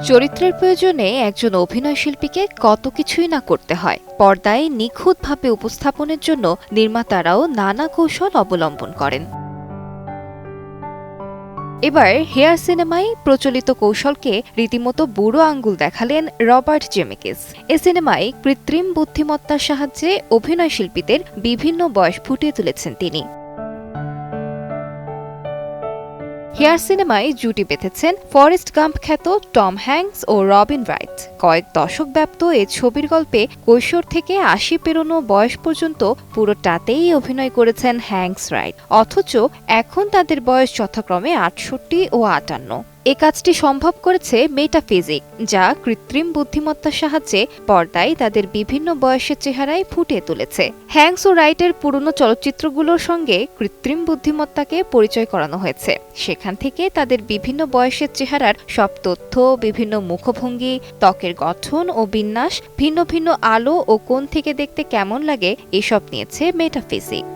চরিত্রের প্রয়োজনে একজন অভিনয়শিল্পীকে কত কিছুই না করতে হয়। পর্দায় নিখুঁতভাবে উপস্থাপনের জন্য নির্মাতারাও নানা কৌশল অবলম্বন করেন। এবার হেয়ার সিনেমায় প্রচলিত কৌশলকে রীতিমতো বুড়ো আঙ্গুল দেখালেন রবার্ট জেমেকিস। এ সিনেমায় কৃত্রিম বুদ্ধিমত্তার সাহায্যে অভিনয়শিল্পীদের বিভিন্ন বয়স ফুটিয়ে তুলেছেন তিনি। হেয়ার সিনেমায় জুটি বেঁধেছেন ফরেস্ট গাম্প খ্যাত টম হ্যাঙ্কস ও রবিন রাইট। কয়েক দশক ব্যাপ্ত এ ছবির গল্পে কৈশোর থেকে ৮০ পেরোনো বয়স পর্যন্ত পুরোটাতেই অভিনয় করেছেন হ্যাঙ্কস রাইট, অথচ এখন তাদের বয়স যথাক্রমে ৬৮ ও ৫৮। এ কাজটি সম্ভব করেছে মেটাফিজিক, যা কৃত্রিম বুদ্ধিমত্তার সাহায্যে পর্দায় তাদের বিভিন্ন বয়সের চেহারায় ফুটিয়ে তুলেছে। হ্যাঙ্কস ও রাইটের পুরনো চলচ্চিত্রগুলোর সঙ্গে কৃত্রিম বুদ্ধিমত্তাকে পরিচয় করানো হয়েছে। সেখান থেকে তাদের বিভিন্ন বয়সের চেহারার সব তথ্য, বিভিন্ন মুখভঙ্গি, ত্বকের গঠন ও বিন্যাস, ভিন্ন ভিন্ন আলো ও কোণ থেকে দেখতে কেমন লাগে, এসব নিয়েছে মেটাফিজিক।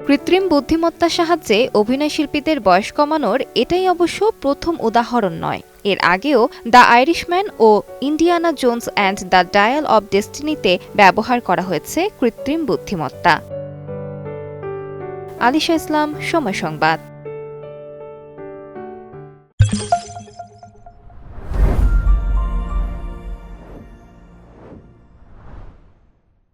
কৃত্রিম বুদ্ধিমত্তার সাহায্যে অভিনয়শিল্পীদের বয়স কমানোর এটাই অবশ্য প্রথম উদাহরণ নয়। এর আগেও দ্য আইরিশম্যান ও Indiana Jones and the dial of ডেস্টিনিতে ব্যবহার করা হয়েছে কৃত্রিম বুদ্ধিমত্তা। আলিশা ইসলাম, সময় সংবাদ।